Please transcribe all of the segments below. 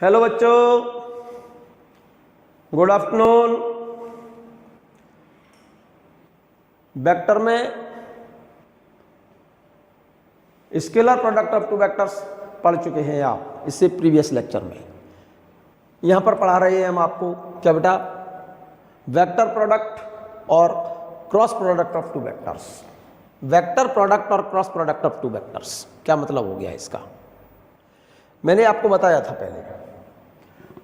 Hello बच्चों, good afternoon. Vector में scalar product of two vectors पढ़ चुके हैं आप इससे प्रीवियस लेक्चर में। यहां पर पढ़ा रहे हैं हम आपको क्या बेटा, वेक्टर प्रोडक्ट और cross product of two vectors. Vector product और cross product of two vectors क्या मतलब हो गया इसका, मैंने आपको बताया था पहले।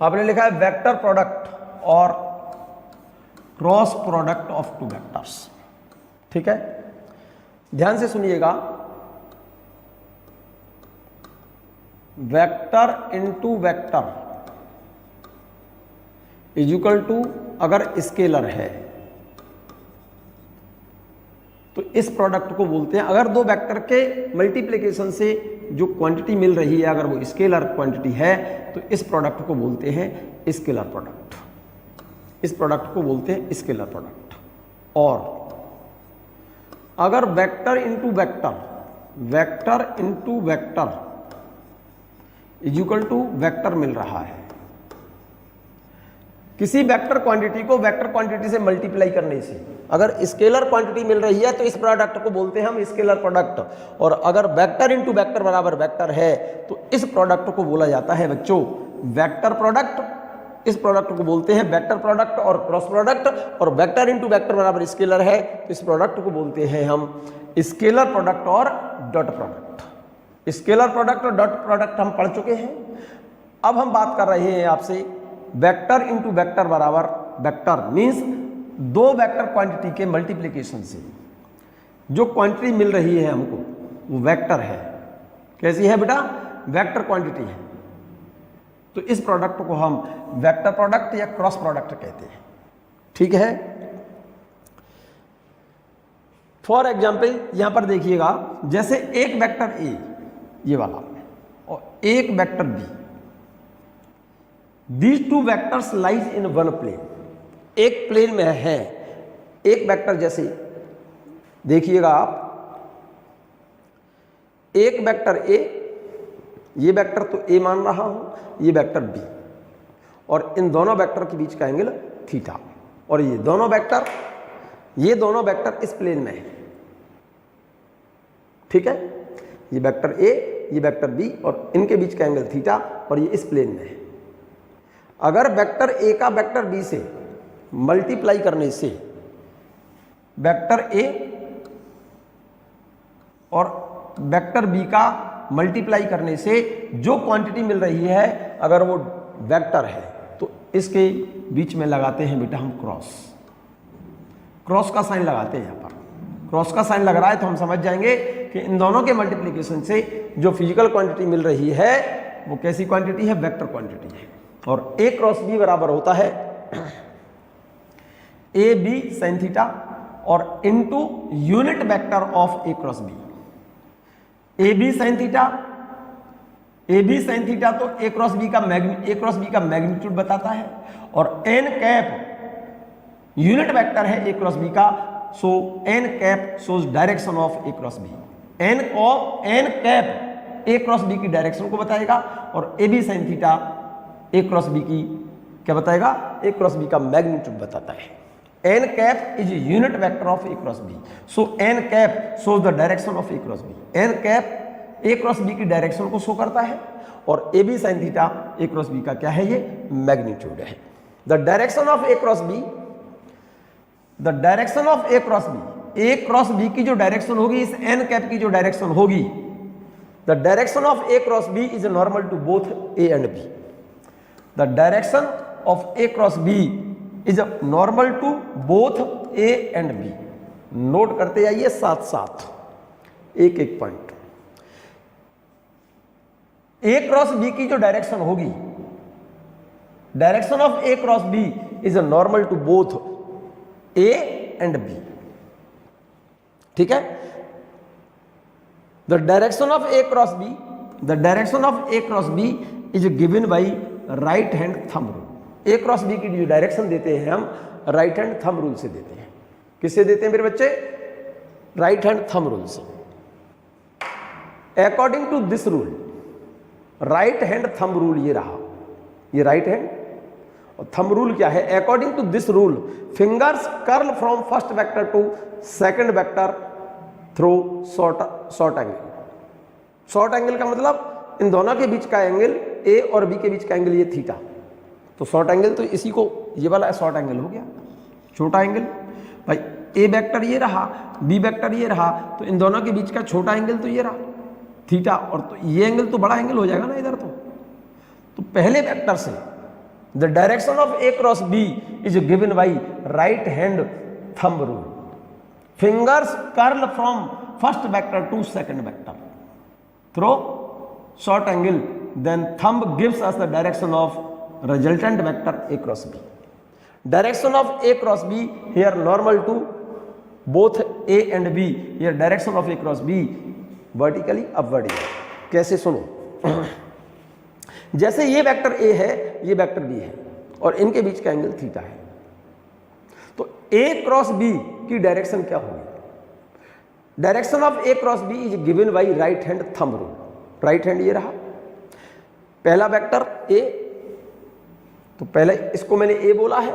आपने लिखा है वेक्टर प्रोडक्ट और cross product of two vectors, ठीक है। ध्यान से सुनिएगा, vector into vector is equal to, अगर स्केलर है तो इस प्रोडक्ट को बोलते हैं, अगर दो वेक्टर के मल्टीप्लिकेशन से जो क्वांटिटी मिल रही है अगर वो स्केलर क्वांटिटी है तो इस प्रोडक्ट को बोलते हैं स्केलर प्रोडक्ट। इस प्रोडक्ट को बोलते हैं स्केलर प्रोडक्ट। और अगर vector into vector, vector into vector is equal to vector मिल रहा है, किसी वेक्टर क्वांटिटी को वेक्टर क्वांटिटी से मल्टीप्लाई करने से अगर स्केलर क्वांटिटी मिल रही है तो इस प्रोडक्ट को बोलते हैं हम स्केलर प्रोडक्ट। और अगर वेक्टर इनटू वेक्टर बराबर वेक्टर है तो इस प्रोडक्ट को बोला जाता है बच्चों वेक्टर प्रोडक्ट। इस प्रोडक्ट को बोलते हैं वेक्टर प्रोडक्ट और क्रॉस प्रोडक्ट। और वेक्टर इनटू वेक्टर बराबर स्केलर है तो इस प्रोडक्ट को बोलते हैं हम स्केलर प्रोडक्ट और डॉट प्रोडक्ट। स्केलर प्रोडक्ट और डॉट प्रोडक्ट हम पढ़ चुके हैं। अब हम बात कर रहे हैं आपसे वेक्टर इनटू वेक्टर बराबर वेक्टर, मींस दो वेक्टर क्वांटिटी के मल्टीप्लिकेशन से जो क्वांटिटी मिल रही है हमको वो वेक्टर है। कैसी है बेटा, वेक्टर क्वांटिटी है। तो इस प्रोडक्ट को हम वेक्टर प्रोडक्ट या क्रॉस प्रोडक्ट कहते हैं, ठीक है। फॉर एग्जाम्पल यहां पर देखिएगा, जैसे एक वेक्टर ए ये वाला और एक vector B, These two vectors lies in one plane, एक प्लेन में है। एक वेक्टर जैसे देखिएगा आप, एक वेक्टर ए, ये वेक्टर तो ए मान रहा हूं, ये वेक्टर बी, और इन दोनों वेक्टर के बीच का एंगल थीटा। और ये दोनों वेक्टर इस प्लेन में है, ठीक है। ये वेक्टर ए, ये वेक्टर बी, और इनके बीच का एंगल थीटा, और ये इस प्लेन में है। अगर वेक्टर ए का वेक्टर बी से मल्टीप्लाई करने से वेक्टर ए और वेक्टर बी का मल्टीप्लाई करने से जो क्वांटिटी मिल रही है अगर वो वेक्टर है तो इसके बीच में लगाते हैं बेटा हम क्रॉस का साइन लगाते हैं। यहां पर क्रॉस का साइन लग रहा है तो हम समझ जाएंगे कि इन दोनों के मल्टीप्लिकेशन से जो फिजिकल क्वांटिटी मिल रही है वो कैसी क्वांटिटी है, वेक्टर क्वांटिटी है। और ए क्रॉस बी बराबर होता है ए बी साइन थीटा और into unit vector of A cross B. A B sine theta तो ए क्रॉस बी का मैग्नीट्यूड बताता है, और एन कैप यूनिट वेक्टर है ए क्रॉस बी का, so N cap shows direction of A cross B. N cap A cross B की direction को बताएगा, और A B sine theta A cross B की क्या बताएगा, ए क्रॉस बी का मैग्नीट्यूड बताता है। N cap is unit vector of A cross B, so N cap shows the direction of A cross B. N cap A cross B की direction को show करता है, और A B sine theta A cross B का क्या है, ये magnitude है। The direction of A cross B, the direction of A cross B की जो डायरेक्शन होगी, इस एन कैप की जो डायरेक्शन होगी, the direction of A cross B is normal to both A and B. The direction of A cross B is normal to both A and B. Note करते जाइए साथ साथ एक एक पॉइंट। A क्रॉस B की जो direction होगी, direction of A cross B is normal to both A and B, ठीक है। The direction of A cross B is given by right hand thumb rule. A cross B की जो direction देते हैं हम राइट हैंड थंब रूल से देते हैं। किससे देते हैं मेरे बच्चे, राइट हैंड थंब रूल से। According to this rule, right hand thumb rule ये रहा, ये राइट हैंड। और थंब रूल क्या है? According to this rule fingers curl from first vector to second vector through short angle. Short angle का मतलब इन दोनों के बीच का एंगल, ए और बी के बीच का एंगल ये थीटा। तो शॉर्ट एंगल तो इसी को, ये वाला शॉर्ट एंगल हो गया, छोटा एंगल। भाई ए वेक्टर ये रहा, बी वेक्टर ये रहा, तो इन दोनों के बीच का छोटा एंगल तो ये रहा थीटा, और तो ये एंगल तो बड़ा एंगल हो जाएगा ना इधर। तो पहले वेक्टर से the direction of A cross B is given by right hand thumb rule. Fingers curl from first vector to second vector through short angle, then thumb gives us the direction of resultant vector a cross b. Direction of a cross b here normal to both a and b. Here direction of a cross b vertically upward है। कैसे? सुनो, जैसे ये vector a है, ये vector b है और इनके बीच का एंगल थीटा है, तो a क्रॉस b की डायरेक्शन क्या होगी? Direction of a cross b is given by right hand thumb rule. Right hand ये रहा, पहला वेक्टर a, तो पहले इसको मैंने ए बोला है,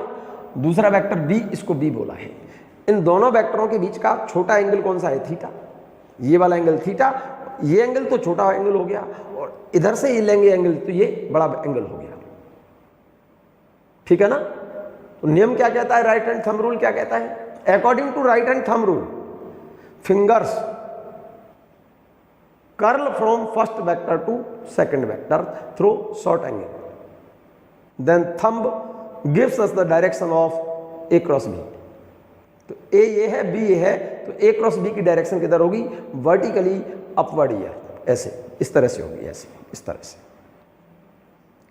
दूसरा वेक्टर बी, इसको बी बोला है। इन दोनों वेक्टरों के बीच का छोटा एंगल कौन सा है? थीटा। ये वाला एंगल थीटा, ये एंगल तो छोटा एंगल हो गया, और इधर से ये लेंगे एंगल तो ये बड़ा एंगल हो गया। ठीक है ना? तो नियम क्या कहता है? राइट हैंड थंब रूल क्या कहता है? According to right hand thumb rule fingers curl from first vector to second vector through short angle, then thumb gives us the direction of a cross b। तो a ये है, b ये है, तो a cross b की direction किधर होगी? Vertically upward year, ऐसे, इस तरह से होगी, ऐसे, इस तरह से।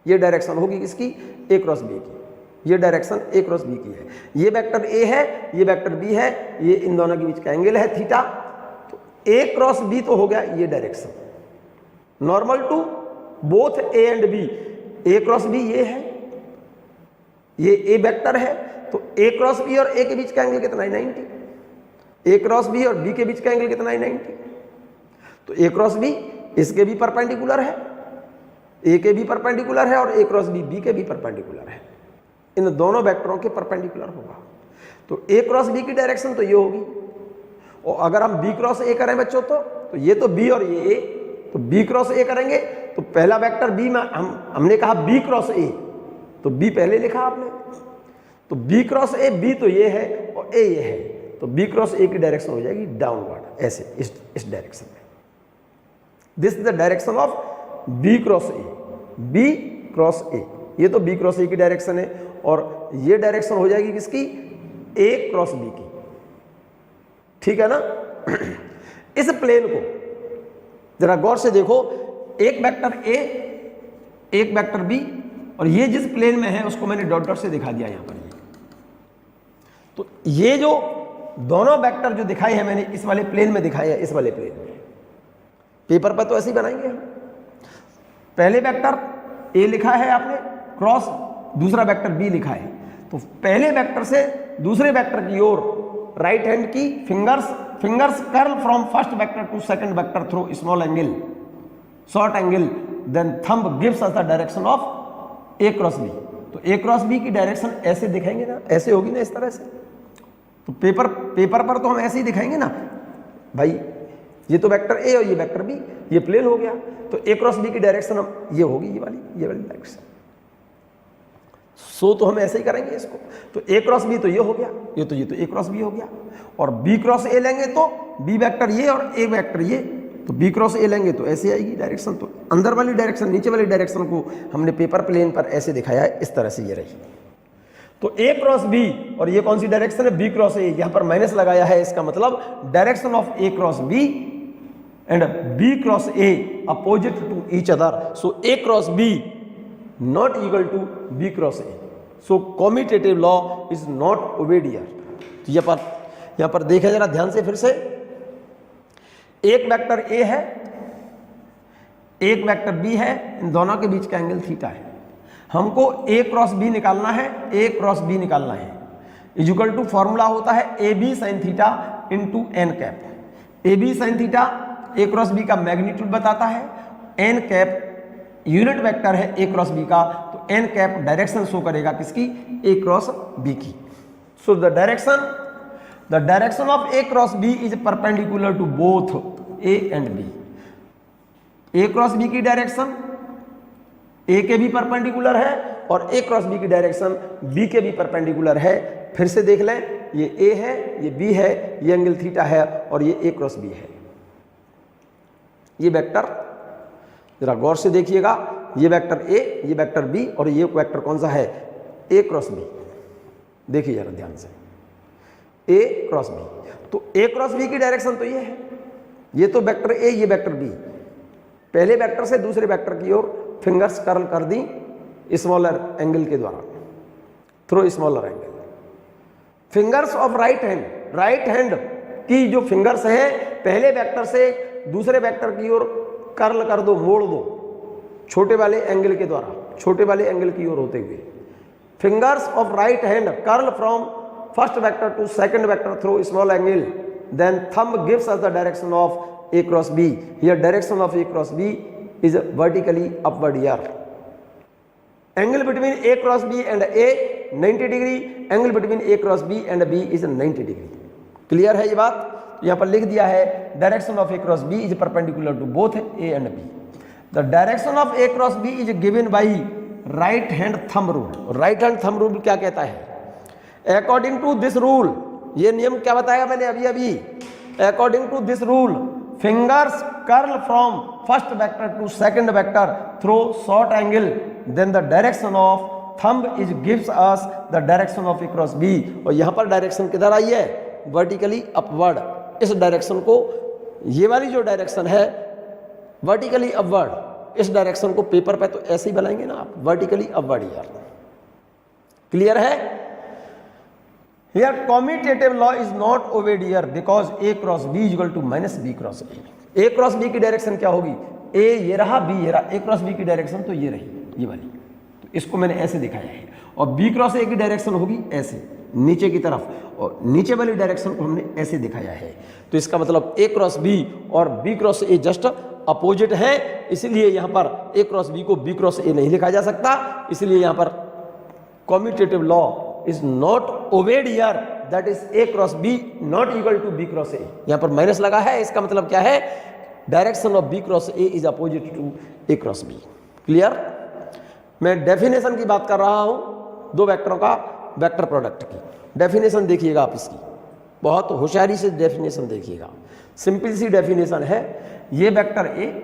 ये डायरेक्शन होगी किसकी? a क्रॉस b की। ये डायरेक्शन a क्रॉस b की है। ये वेक्टर a है, ये वेक्टर b है, ये इन दोनों के बीच का एंगल है थीटा, तो a क्रॉस b तो हो गया ये direction. Normal to both a and b, a cross b ये है, ये ए वेक्टर है, तो ए क्रॉस बी और ए के बीच का एंगल कितना है? 90। ए क्रॉस बी और बी के बीच का एंगल कितना है? 90। तो ए क्रॉस बी इसके भी परपेंडिकुलर है, ए के भी परपेंडिकुलर है, और ए क्रॉस बी बी के भी परपेंडिकुलर है। इन दोनों वेक्टरों के परपेंडिकुलर होगा, तो ए क्रॉस बी की डायरेक्शन तो ये होगी। और अगर हम बी क्रॉस ए करें बच्चों, तो ये तो बी और ये ए, तो बी क्रॉस ए करेंगे तो पहला वेक्टर बी में हमने कहा बी क्रॉस ए, तो बी पहले लिखा आपने, तो बी क्रॉस ए, बी तो ये है और ए ये है, तो बी क्रॉस ए की डायरेक्शन हो जाएगी डाउनवर्ड, ऐसे, इस डायरेक्शन में। This is the direction of B cross A. B cross A, ये तो बी क्रॉस ए की डायरेक्शन है, और ये डायरेक्शन हो जाएगी किसकी? ए क्रॉस बी की। ठीक है ना? इस प्लेन को जरा गौर से देखो, एक वेक्टर ए, एक वेक्टर बी, और ये जिस प्लेन में है उसको मैंने डॉट डॉट से दिखा दिया यहां पर। तो ये जो दोनों वेक्टर जो दिखाए हैं मैंने इस वाले प्लेन में दिखाए हैं, इस वाले प्लेन में। पेपर पर तो ऐसे ही बनाएंगे हम। पहले वेक्टर ए लिखा है आपने क्रॉस, दूसरा वेक्टर बी लिखा है, तो पहले वेक्टर से दूसरे वेक्टर की ओर राइट हैंड की fingers curl from first vector to second vector through small angle short angle, then thumb gives us the direction of A cross B. तो ए क्रॉस बी की डायरेक्शन ऐसे दिखाएंगे ना, ऐसे होगी ना, इस तरह से। तो पेपर पर तो हम ऐसे ही दिखाएंगे ना भाई, ये तो वेक्टर ए और ये वेक्टर बी, ये प्लेन हो गया, तो ए क्रॉस बी की डायरेक्शन हम ये होगी, ये वाली डायरेक्शन। सो तो हम ऐसे ही करेंगे इसको, तो ए क्रॉस बी तो ये हो गया, ये तो ए क्रॉस बी हो गया, और बी क्रॉस ए लेंगे तो बी वेक्टर ये और ए वेक्टर ये, तो बी क्रॉस ए लेंगे तो ऐसे आएगी डायरेक्शन। तो अंदर वाली डायरेक्शन, नीचे वाली डायरेक्शन को हमने पेपर प्लेन पर ऐसे दिखाया है, इस तरह से ये रही। तो ए क्रॉस बी, और ये कौन सी डायरेक्शन है? B cross A. यहां पर माइनस लगाया है, इसका मतलब direction of A cross B and B cross A opposite to each other, so A cross B not equal to B cross A, so commutative law is not obeyed here. तो यहां पर देखिए जरा ध्यान से फिर से, एक वेक्टर ए है, एक वेक्टर बी है, इन दोनों के बीच का एंगल थीटा है। हमको ए क्रॉस बी निकालना है, ए क्रॉस बी निकालना है, इक्वल टू फॉर्मूला होता है A B sine theta into N cap. A B sine theta A cross B का मैग्नीट्यूड बताता है, एन कैप यूनिट वेक्टर है ए क्रॉस बी का, तो एन कैप डायरेक्शन शो करेगा किसकी, ए क्रॉस बी की। So the direction of A cross B is perpendicular to both A and B. A cross B की direction A के भी perpendicular है और ए क्रॉस बी की डायरेक्शन बी के भी परपेंडिकुलर है। फिर से देख लें, ये ए है, ये बी है, ये एंगल थीटा है और ये ए क्रॉस बी है। ये वेक्टर जरा गौर से देखिएगा, ये वेक्टर ए, ये वेक्टर बी और ये वेक्टर कौन सा है, ए क्रॉस बी। देखिए जरा ध्यान से, ए क्रॉस बी, तो ए क्रॉस बी की डायरेक्शन तो ये है, ये तो वेक्टर ए, ये वेक्टर बी। पहले वेक्टर से दूसरे वेक्टर की ओर फिंगर्स कर्ल कर दी स्मॉलर एंगल के द्वारा, through smaller angle. Fingers of right hand की जो फिंगर्स है पहले वेक्टर से दूसरे वेक्टर की ओर कर्ल कर दो, मोड़ दो, छोटे वाले एंगल के द्वारा, छोटे वाले एंगल की ओर होते हुए। Fingers of right hand curl from first vector to second vector through small angle, then thumb gives us the direction of A cross B. Here direction of A cross B is vertically upward here. Angle between A cross B and A 90 degree, angle between A cross B and B is 90 degree. Clear है ये बात? यहाँ पर लिख दिया है direction of A cross B is perpendicular to both A and B. The direction of A cross B is given by right hand thumb rule. Right hand thumb rule क्या कहता है? अकॉर्डिंग टू दिस रूल, ये नियम क्या बताया मैंने अभी, according to this rule fingers curl from first vector to second vector through short angle, then the direction of thumb is gives us the direction of A cross B. और यहाँ पर direction किधर आई है? Vertically upward. इस direction को, ये वाली जो डायरेक्शन है वर्टिकली अपवर्ड, इस डायरेक्शन को पेपर पे तो ऐसे ही बनाएंगे ना आप, वर्टिकली अपवर्ड यार। क्लियर है? Here commutative law is not obeyed here because A cross B is equal to minus B cross A. A cross B की डायरेक्शन क्या होगी? A ये रहा, B ये रहा, A cross B की डायरेक्शन तो ये रही, ये वाली। तो इसको मैंने ऐसे दिखाया है और B cross A की डायरेक्शन होगी ऐसे नीचे की तरफ, और नीचे वाली डायरेक्शन को हमने ऐसे दिखाया है। तो इसका मतलब A क्रॉस B और B cross A just opposite है, इसलिए यहाँ पर A क्रॉस B को B क्रॉस A नहीं लिखा जा सकता। इसलिए यहाँ पर commutative law is not obeyed here, that is A cross B not equal to B cross A। यहाँ पर माइनस लगा है, इसका मतलब क्या है? Direction of B cross A is opposite to A cross B। Clear? मैं डेफिनेशन की बात कर रहा हूँ दो वेक्टरों का वेक्टर प्रोडक्ट की। डेफिनेशन देखिएगा आप इसकी, बहुत होशियारी से डेफिनेशन देखिएगा। सिंपल सी डेफिनेशन है, ये वेक्टर ए,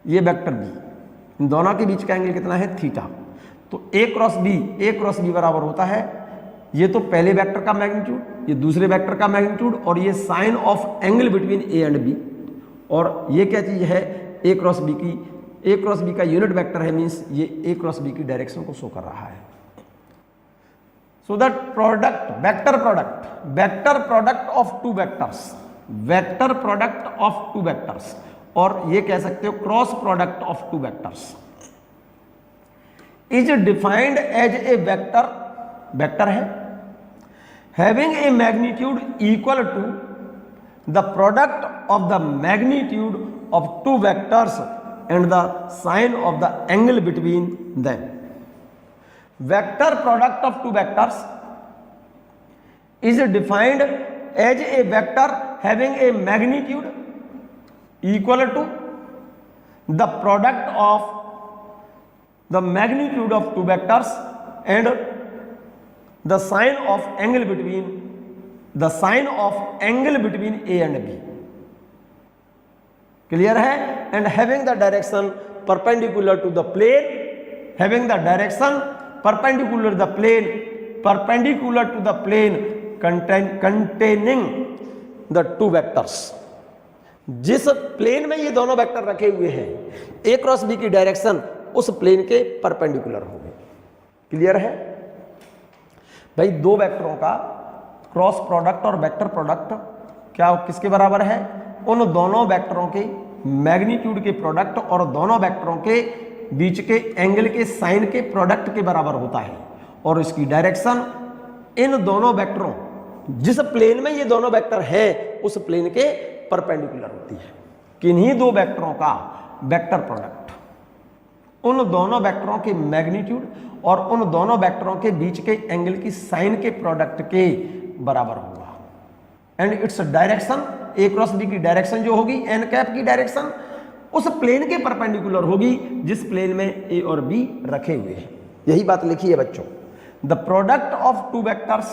ये वेक्टर बी, इन दोनों के बीच का एंगल कितना है? थीटा। तो ए क्रॉस बी बराबर होता है, ये तो पहले वेक्टर का मैग्नीट्यूड, ये दूसरे वेक्टर का मैग्नीट्यूड, और ये sine of angle between A and B. और ये क्या चीज है? ए क्रॉस बी की, ए क्रॉस बी का यूनिट वेक्टर है, मीन्स ये ए क्रॉस बी की डायरेक्शन को शो कर रहा है। So that product, vector product of two vectors, vector product of two vectors, और ये कह सकते हो cross product of two vectors is defined as a vector, vector है having a magnitude equal to the product of the magnitude of two vectors and the sine of the angle between them. Vector product of two vectors is defined as a vector having a magnitude equal to the product of the magnitude of two vectors and the sine of angle between A and B. Clear है? And having the direction perpendicular to the plane, having the direction perpendicular to the plane containing the two vectors। जिस plane में ये दोनों vector रखे हुए हैं, ए cross B की direction उस प्लेन के परपेंडिकुलर होगी। क्लियर है भाई? दो वेक्टरों का क्रॉस प्रोडक्ट और वेक्टर प्रोडक्ट क्या किसके बराबर है? उन दोनों वेक्टरों के मैग्नीट्यूड के प्रोडक्ट और दोनों वेक्टरों के बीच के एंगल के साइन के प्रोडक्ट के बराबर होता है। और इसकी डायरेक्शन इन दोनों वेक्टरों, जिस प्लेन में ये दोनों वेक्टर है उस प्लेन के परपेंडिकुलर होती है। किन्हीं दो वेक्टरों का वेक्टर प्रोडक्ट उन दोनों वेक्टरों के मैग्नीट्यूड और उन दोनों वेक्टरों के बीच के एंगल की साइन के प्रोडक्ट के बराबर होगा। And its direction, A cross B की डायरेक्शन जो होगी एन कैप की डायरेक्शन उस प्लेन के परपेंडिकुलर होगी जिस प्लेन में ए और बी रखे हुए हैं। यही बात लिखी है बच्चों। The product of two vectors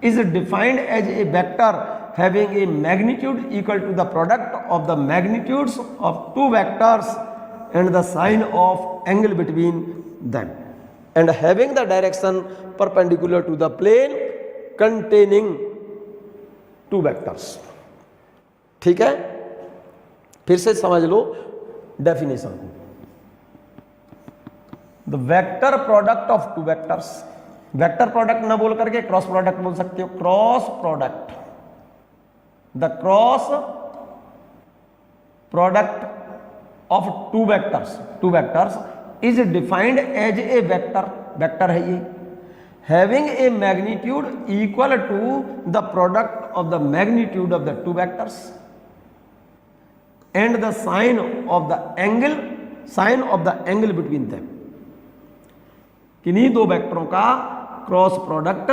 is defined as a vector having a magnitude equal to the product of the magnitudes of two vectors and the sine of angle between them and having the direction perpendicular to the plane containing two vectors। ठीक है, फिर से समझ लो definition को। The vector product of two vectors, vector product ना बोल करके cross product बोल सकते हो। Cross product, the cross product of two vectors is defined as a vector है ये, having a magnitude equal to the product of the magnitude of the two vectors and the sine of the angle between them। किन्हीं दो वेक्टरों का cross product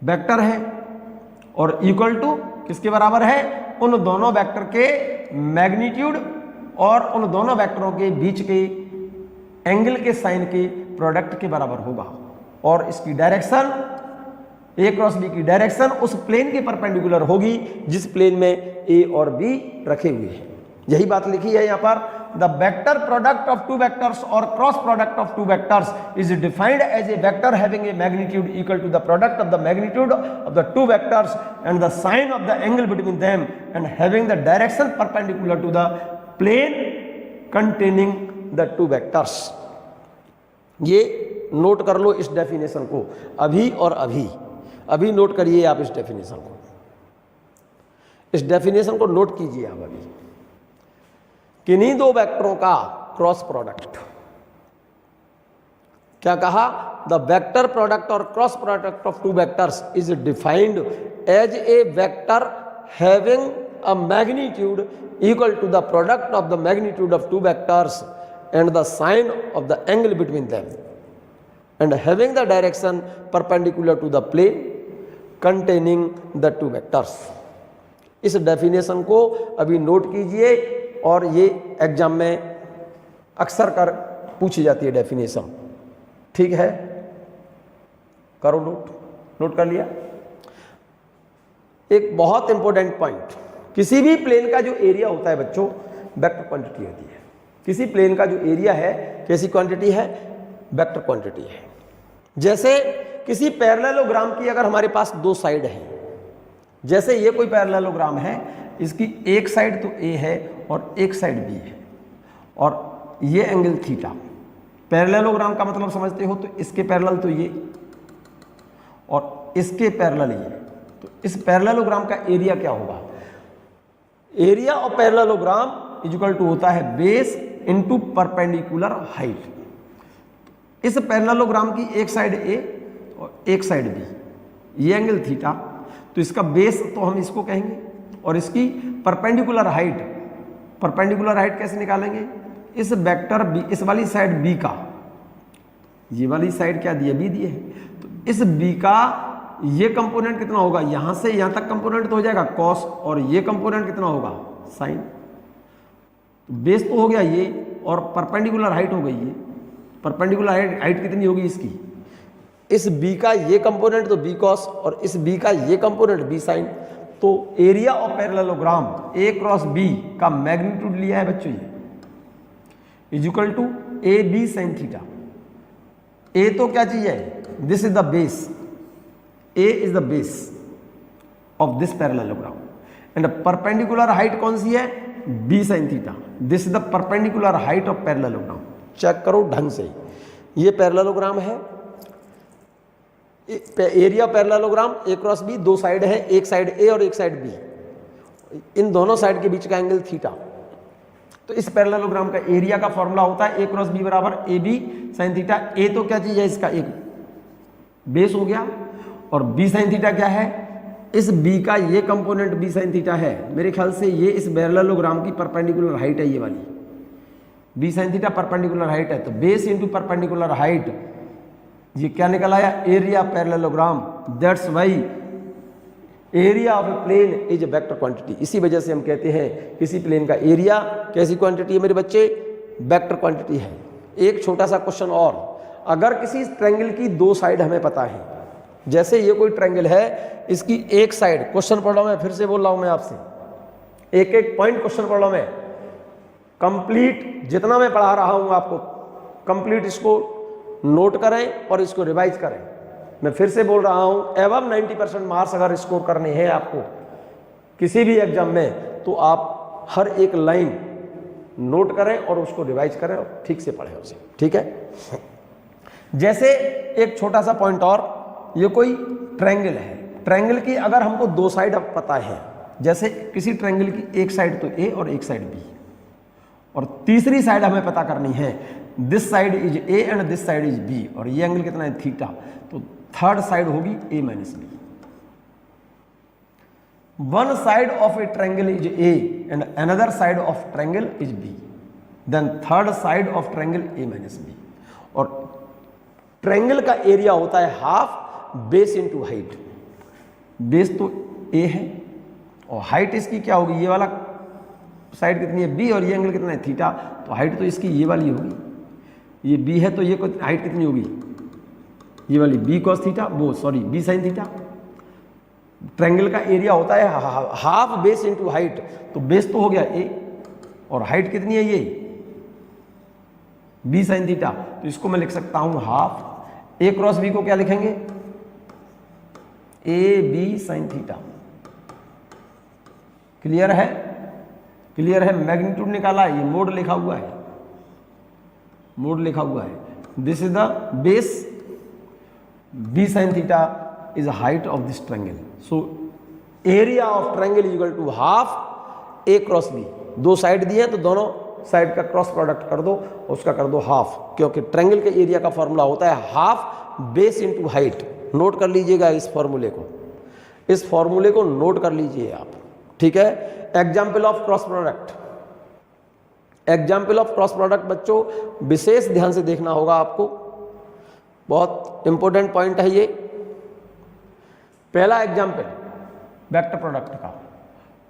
vector है और equal to किसके बराबर है, उन दोनों वेक्टर के मैग्नीट्यूड और उन दोनों वेक्टरों के बीच के एंगल के साइन के प्रोडक्ट के बराबर होगा। और इसकी डायरेक्शन, ए क्रॉस बी की डायरेक्शन उस प्लेन के परपेंडिकुलर होगी जिस प्लेन में ए और बी रखे हुए हैं। यही बात लिखी है यहाँ पर। The vector product of two vectors और cross product of two vectors is defined as a vector having a magnitude equal to the product of the magnitude of the two vectors and the sine of the angle between them and having the direction perpendicular to the plane containing the two vectors. ये note कर लो इस definition को, अभी और अभी note करिए आप इस डेफिनेशन को। इस डेफिनेशन को नोट कीजिए आप अभी। किन्हीं दो वेक्टरों का क्रॉस प्रोडक्ट, क्या कहा, द वेक्टर प्रोडक्ट और cross product of two vectors is defined as a vector having a magnitude equal to the product of the magnitude of two vectors and the sine of the angle between them and having the direction perpendicular to the plane containing the two vectors. इस definition को अभी note कीजिए और ये exam में अक्सर कर पूछी जाती है डेफिनेशन। ठीक है, करो नोट कर लिया। एक बहुत इंपॉर्टेंट पॉइंट, किसी भी प्लेन का जो एरिया होता है बच्चों वेक्टर क्वांटिटी होती है। किसी प्लेन का जो एरिया है कैसी क्वांटिटी है, वेक्टर क्वांटिटी है। जैसे किसी पैरेललोग्राम की अगर हमारे पास दो साइड हैं, जैसे ये कोई पैरेललोग्राम है, इसकी एक साइड तो ए है और एक साइड बी है और ये एंगल थीटा। पैरेललोग्राम का मतलब समझते हो, तो इसके पैरेलल तो ये और इसके पैरेलल ये, तो इस पैरेललोग्राम का एरिया क्या होगा, area of parallelogram equal to होता है बेस इनटू परपेंडिकुलर हाइट। इस पैरेललोग्राम की एक साइड ए और एक साइड बी, ये एंगल थीटा, तो इसका बेस तो हम इसको कहेंगे और इसकी परपेंडिकुलर हाइट कैसे निकालेंगे, इस वेक्टर बी, इस वाली साइड बी का, ये वाली साइड क्या दिया, बी दिए है, तो इस बी का ये कंपोनेंट कितना होगा, यहां से यहां तक कंपोनेंट तो हो जाएगा कॉस, और ये कंपोनेंट कितना होगा साइन। बेस तो हो गया ये और परपेंडिकुलर हाइट हो गई ये। परपेंडिकुलर हाइट कितनी होगी इसकी, इस बी का ये कंपोनेंट तो बी कॉस और इस बी का ये कंपोनेंट बी साइन। तो area of parallelogram A cross B का मैग्नीट्यूड लिया है बच्चों ये, is equal to A B sine theta. A तो क्या चीज है, this is the base, A is the base of this parallelogram and perpendicular height कौन सी है, B sine theta. This is the perpendicular height of parallelogram. Check करो ढंग से, ये पैरेललोग्राम है, area parallelogram A cross B, दो side है, एक साइड ए और एक साइड बी, इन दोनों साइड के बीच का एंगल थीटा। तो इस पैरेललोग्राम का एरिया का फॉर्मूला होता है ए क्रॉस बी बराबर A B sine theta. A तो क्या चीज है, इसका एक बेस हो गया, और बी साइन थीटा क्या है, इस बी का ये कंपोनेंट बी साइन थीटा है। मेरे ख्याल से ये इस पैरेललोग्राम की परपेंडिकुलर हाइट है, ये वाली, B sine theta perpendicular height है, तो बेस इंटू परपेंडिकुलर हाइट, ये क्या निकल आया, area parallelogram. That's why area of a plane is a vector quantity. इसी वजह से हम कहते हैं किसी प्लेन का एरिया कैसी क्वांटिटी है मेरे बच्चे, वेक्टर क्वांटिटी है। एक छोटा सा क्वेश्चन और, अगर किसी ट्रायंगल की दो साइड हमें पता है, जैसे ये कोई ट्रायंगल है, इसकी एक साइड, क्वेश्चन पढ़ रहा हूं मैं, फिर से बोल रहा हूं मैं आपसे, एक एक पॉइंट क्वेश्चन पढ़ रहा हूं मैं, कंप्लीट जितना मैं पढ़ा रहा हूं आपको कंप्लीट इसको नोट करें और इसको रिवाइज करें। मैं फिर से बोल रहा हूं, एवं 90% मार्क्स अगर स्कोर करने हैं आपको किसी भी एग्जाम में, तो आप हर एक लाइन नोट करें और उसको रिवाइज करें और ठीक से पढ़ें उसे, ठीक है। जैसे एक छोटा सा पॉइंट और, ये कोई ट्रायंगल है, ट्रायंगल की अगर हमको दो साइड अब पता है, जैसे किसी ट्रायंगल की एक साइड तो ए और एक साइड बी, और तीसरी साइड हमें पता करनी है, this side is A and this side is B, और ये एंगल कितना है थीटा, तो थर्ड साइड होगी A minus B. One side of a triangle is A and another side of triangle is B, then third side of triangle A minus B. और triangle का area होता है half base into height. Base तो A है और height इसकी क्या होगी, ये वाला साइड कितनी है बी, और ये एंगल कितना है थीटा, तो हाइट तो इसकी ये वाली होगी, ये बी है तो ये हाइट कितनी होगी, ये वाली बी कॉस थीटा, वो sorry B sine theta. Triangle का एरिया होता है हाफ बेस इंटू हाइट, तो बेस तो हो गया ए और हाइट कितनी है ये बी साइन थीटा, तो इसको मैं लिख सकता हूं हाफ, ए क्रॉस बी को क्या लिखेंगे, A B sine theta. Clear है, क्लियर है। मैग्नीट्यूड निकाला है, ये मोड लिखा हुआ है, मोड लिखा हुआ है, this is the base, B sine theta is height of this triangle. So area of triangle equal to half A cross B. दो साइड दिए हैं तो दोनों साइड का क्रॉस प्रोडक्ट कर दो, उसका कर दो हाफ, क्योंकि ट्रायंगल के एरिया का फॉर्मूला होता है half base into height. Note कर लीजिएगा इस फॉर्मूले को, इस फॉर्मूले को नोट कर लीजिए आप, ठीक है। Example of cross product, example of cross product बच्चों विशेष ध्यान से देखना होगा आपको, बहुत इंपॉर्टेंट पॉइंट है ये। पहला एग्जाम्पल वेक्टर प्रोडक्ट का,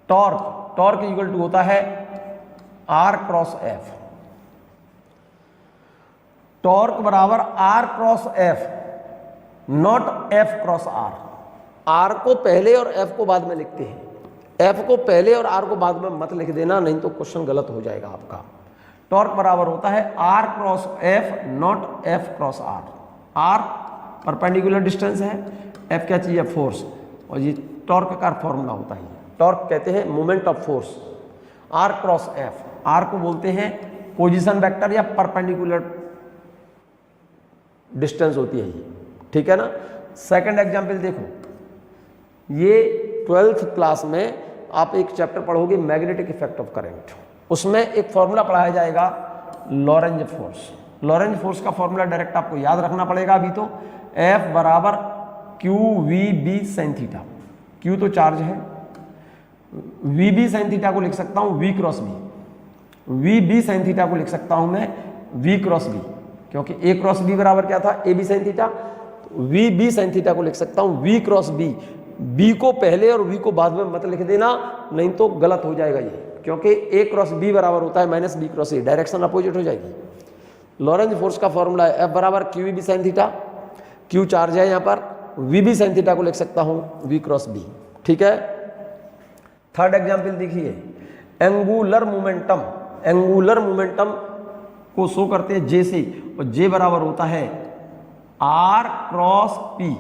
टॉर्क, टॉर्क इक्वल टू होता है आर क्रॉस एफ। टॉर्क बराबर R cross F, not F cross R. R को पहले और एफ को बाद में लिखते हैं, एफ को पहले और आर को बाद में मत लिख देना, नहीं तो क्वेश्चन गलत हो जाएगा आपका। टॉर्क बराबर होता है R cross F, not F cross R. Are perpendicular distance है, एफ क्या चीज है फोर्स, और ये टॉर्क का फॉर्मूला होता है। टॉर्क कहते हैं moment of force. R cross F, R को बोलते हैं पोजीशन वेक्टर या परपेंडिकुलर डिस्टेंस होती है ये, ठीक है ना। सेकंड एग्जांपल देखो, ये 12th क्लास में आप एक चैप्टर पढ़ोगे मैग्नेटिक इफेक्ट ऑफ करंट, उसमें एक फॉर्मूला पढ़ाया जाएगा लॉरेंज फोर्स। लॉरेंज फोर्स का फॉर्मूला डायरेक्ट आपको याद रखना पड़ेगा अभी तो, F बराबर Q V B sine theta. Q तो चार्ज है, वी बी साइन थीटा को लिख सकता हूं V cross B, V B sine theta को लिख सकता हूं मैं वी क्रॉस बी, क्योंकि ए क्रॉस बी बराबर क्या था A B sine theta, V B sine theta को लिख सकता हूं वी क्रॉस बी। बी को पहले और वी को बाद में मत लिख देना, नहीं तो गलत हो जाएगा ये, क्योंकि ए क्रॉस बी बराबर होता है minus B cross A, direction opposite हो जाएगी। लॉरेंज फोर्स का फॉर्मूला है एफ बराबर Q V B sine theta, Q charge है यहाँ पर, वी बी साइन थीटा को लिख सकता हूँ वी क्रॉस बी, ठीक है। थर्ड एग्जाम्पल देखिए, एंगुलर मोमेंटम। एंगुलर मोमेंटम को शो करते हैं जे से, और जे बराबर होता है R cross P.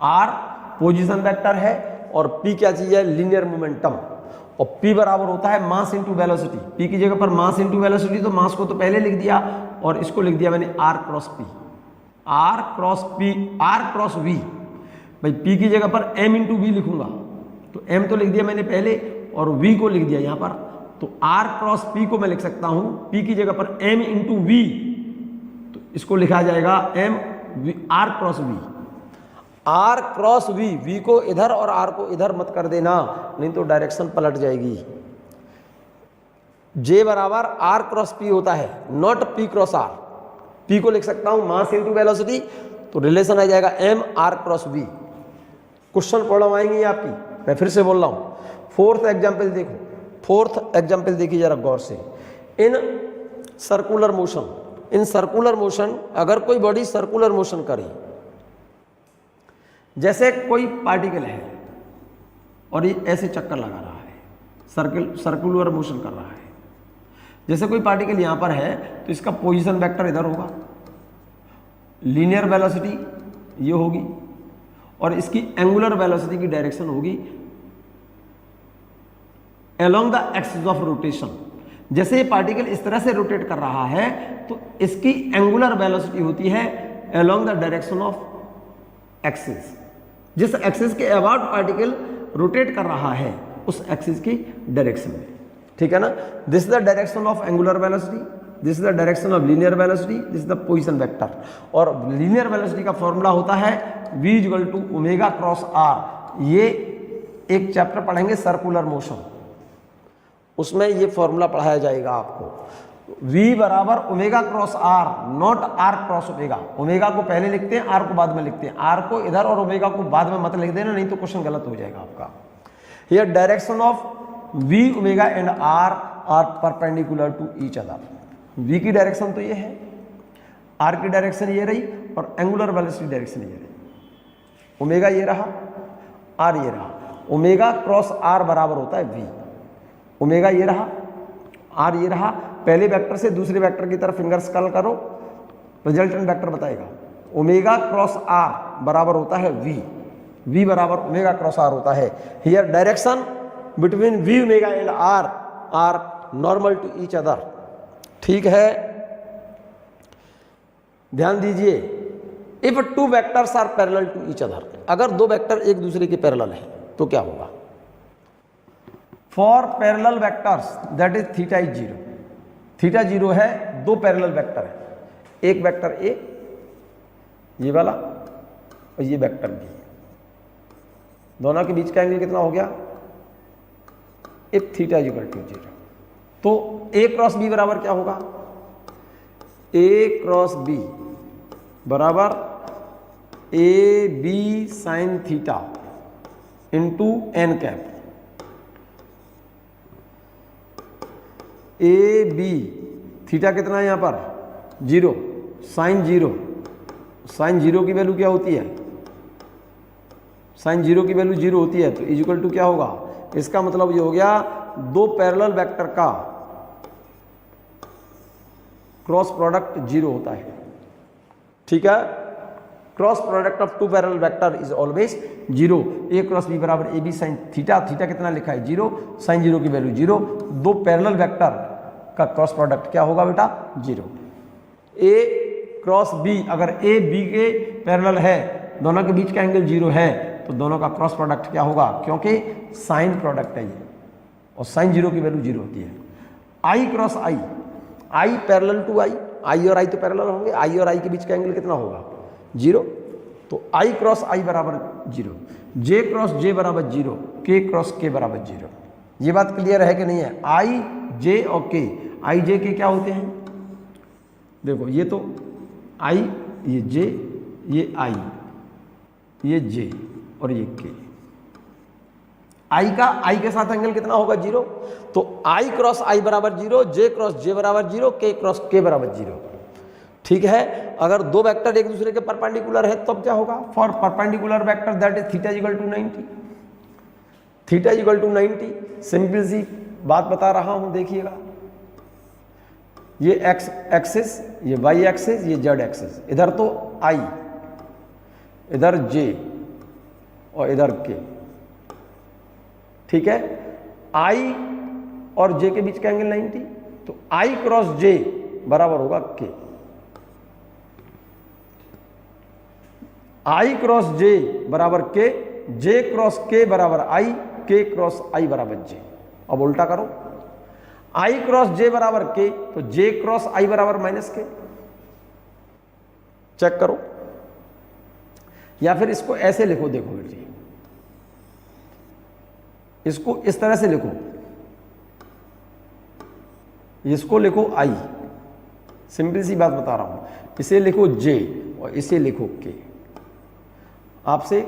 R position vector है और पी क्या चीज है लीनियर मोमेंटम, और पी बराबर होता है मास इंटू वेलोसिटी। पी की जगह पर मास इंटू वेलोसिटी, तो मास को तो पहले लिख दिया और इसको लिख दिया मैंने R cross P. R cross P, R cross V, भाई पी की जगह पर एम इंटू वी लिखूंगा, तो एम तो लिख दिया मैंने पहले और वी को लिख दिया यहाँ पर, तो आर क्रॉस पी को मैं लिख सकता हूँ पी की जगह पर एम इंटू वी, तो इसको लिखा जाएगा M R cross V. R cross V, V को इधर और आर को इधर मत कर देना, नहीं तो डायरेक्शन पलट जाएगी। जे बराबर आर क्रॉस पी होता है, not P cross R. P को लिख सकता हूं मास इनटू वेलोसिटी, तो रिलेशन आ जाएगा M R cross V. Question problem आएंगी आपकी, मैं फिर से बोल रहा हूं। फोर्थ एग्जाम्पल देखो, फोर्थ एग्जाम्पल देखिए जरा गौर से। In circular motion, in circular motion, अगर कोई बॉडी सर्कुलर मोशन करे, जैसे कोई पार्टिकल है और ये ऐसे चक्कर लगा रहा है, सर्कुलर मोशन कर रहा है। जैसे कोई पार्टिकल यहां पर है तो इसका पोजीशन वेक्टर इधर होगा, लीनियर वेलोसिटी ये होगी, और इसकी एंगुलर वेलोसिटी की डायरेक्शन होगी along the axis of rotation. जैसे ये पार्टिकल इस तरह से रोटेट कर रहा है तो इसकी एंगुलर वेलोसिटी होती है along the direction of axis. जिस एक्सिस के अबाउट पार्टिकल रोटेट कर रहा है उस एक्सिस की डायरेक्शन में, ठीक है ना। This is the direction of angular velocity, this is the direction of linear velocity, this is the position vector. और लीनियर वेलोसिटी का फॉर्मूला होता है v equal to omega cross R. ये एक चैप्टर पढ़ेंगे सर्कुलर मोशन, उसमें ये formula पढ़ाया जाएगा आपको। v बराबर omega cross R, not R cross omega. Omega को पहले लिखते हैं, आर को बाद में लिखते हैं। आर को इधर और ओमेगा को बाद में मत लिख देना, नहीं तो क्वेश्चन गलत हो जाएगा आपका। Here direction of v omega and R are perpendicular to each other. v की डायरेक्शन तो ये है, r की डायरेक्शन ये रही, और एंगुलर वेलोसिटी डायरेक्शन ये रही। ओमेगा ये रहा, r ये रहा। ओमेगा क्रॉस r बराबर होता है v। ओमेगा ये रहा, r ये रहा। पहले वेक्टर से दूसरे वेक्टर की तरफ फिंगर स्क्रॉल करो, रिजल्टेंट वेक्टर बताएगा। ओमेगा क्रॉस r बराबर होता है v, v बराबर ओमेगा क्रॉस r होता है। Here direction between v omega and r are normal to each other, ठीक है। ध्यान दीजिए, if two vectors are parallel to each other, अगर दो वेक्टर एक दूसरे के पैरेलल है तो क्या होगा। For parallel vectors that is theta is zero. Theta zero है, दो पैरेलल वेक्टर है, एक वेक्टर ए ये वाला और ये वेक्टर बी, दोनों के बीच का एंगल कितना हो गया, if theta is equal to zero. तो ए क्रॉस बी बराबर क्या होगा, ए क्रॉस बी बराबर A B sine theta into N cap. A B theta कितना है यहां पर zero, sine zero, sine zero की वैल्यू क्या होती है, साइन जीरो की वैल्यू जीरो होती है, तो इक्वल टू क्या होगा। इसका मतलब ये हो गया दो पैरेलल वेक्टर का क्रॉस प्रोडक्ट जीरो होता है, ठीक है। Cross product of two parallel vector is always zero. A cross B बराबर A B sine theta, theta कितना लिखा है जीरो, साइन जीरो की वैल्यू जीरो। दो पैरेलल वेक्टर का क्रॉस प्रोडक्ट क्या होगा बेटा, जीरो। ए क्रॉस बी, अगर ए बी के पैरेलल है, दोनों के बीच का एंगल जीरो है, तो दोनों का क्रॉस प्रोडक्ट क्या होगा, क्योंकि साइन प्रोडक्ट है ये, और साइन जीरो की वैल्यू जीरो होती है। I cross I, I parallel to I, I और आई तो पैरेलल होंगे, आई और आई के बीच का एंगल कितना होगा, जीरो। तो आई क्रॉस आई बराबर जीरो, जे क्रॉस जे बराबर जीरो, के क्रॉस के बराबर जीरो। ये बात क्लियर है कि नहीं है। आई जे और के, आई जे के क्या होते हैं, देखो ये तो आई, ये जे, ये आई, ये जे और ये के। आई का आई के साथ एंगल कितना होगा, जीरो। तो आई क्रॉस आई बराबर जीरो, जे क्रॉस जे बराबर जीरो, के क्रॉस के बराबर जीरो, ठीक है। अगर दो वेक्टर एक दूसरे के परपेंडिकुलर है तब क्या होगा, for perpendicular vector that is theta equal to 90, theta equal to 90। Simple सी बात बता रहा हूं, देखिएगा ये एक्स एक्सिस, ये वाई एक्सिस, ये जेड एक्सिस, इधर तो आई, इधर जे और इधर के, ठीक है। आई और जे के बीच का एंगल 90, तो आई क्रॉस जे बराबर होगा के। आई क्रॉस जे बराबर के, जे क्रॉस के बराबर आई, के क्रॉस आई बराबर जे। अब उल्टा करो, आई क्रॉस जे बराबर के, तो जे क्रॉस आई बराबर माइनस के। चेक करो, या फिर इसको ऐसे लिखो, देखो बेटी, इसको इस तरह से लिखो, इसको लिखो आई, सिंपल सी बात बता रहा हूं, इसे लिखो जे और इसे लिखो के। आपसे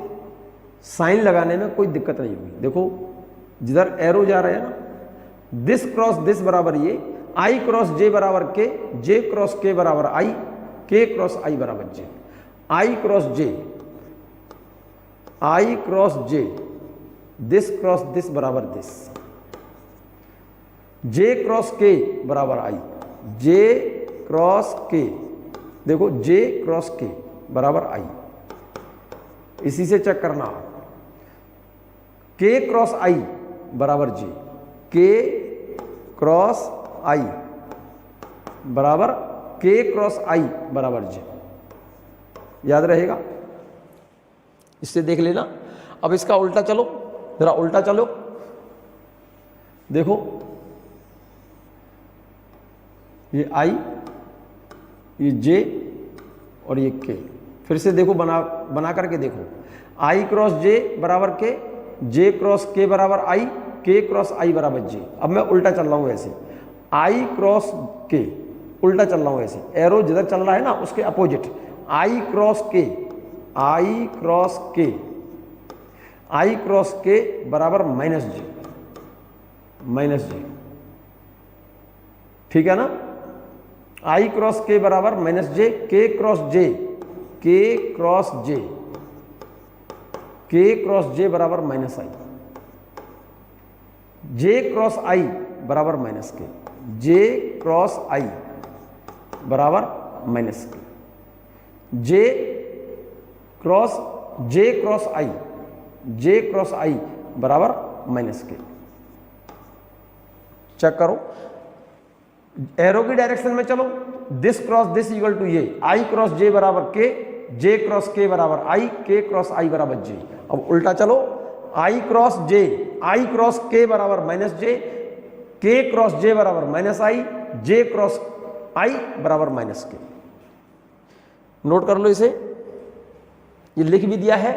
साइन लगाने में कोई दिक्कत नहीं होगी। देखो जिधर एरो जा रहे हैं ना, दिस क्रॉस दिस बराबर ये, आई क्रॉस जे बराबर के, जे क्रॉस के बराबर आई, के क्रॉस आई बराबर J, I cross J, I cross J, this cross this बराबर दिस, जे क्रॉस के बराबर आई, जे क्रॉस के, देखो जे क्रॉस के बराबर आई, इसी से चेक करना। के क्रॉस आई बराबर जे, के क्रॉस आई बराबर के क्रॉस आई बराबर जे, याद रहेगा, इससे देख लेना। अब इसका उल्टा चलो, जरा उल्टा चलो, देखो ये आई, ये जे और ये के, फिर से देखो बना करके देखो, आई क्रॉस जे बराबर के, जे क्रॉस के बराबर आई, के क्रॉस आई बराबर जे। अब मैं उल्टा चल रहा हूं ऐसे, आई क्रॉस के, उल्टा चल रहा हूं ऐसे, एरो जिधर चल रहा है ना उसके अपोजिट, आई क्रॉस के, आई क्रॉस के, आई क्रॉस के बराबर माइनस जे, माइनस जे, ठीक है ना। आई क्रॉस के बराबर माइनस जे, के क्रॉस जे, के क्रॉस जे, के क्रॉस जे बराबर minus I, J cross I बराबर माइनस के, जे क्रॉस आई बराबर माइनस के, जे cross I, J cross I बराबर माइनस के। चेक करो, एरो की डायरेक्शन में चलो, this cross this equal to ये, आई क्रॉस जे बराबर के, जे क्रॉस के बराबर आई, के क्रॉस आई बराबर जे। अब उल्टा चलो, आई cross J, I cross K बराबर माइनस जे, के क्रॉस जे बराबर minus I, J cross I बराबर माइनस के। नोट कर लो इसे, ये लिख भी दिया है।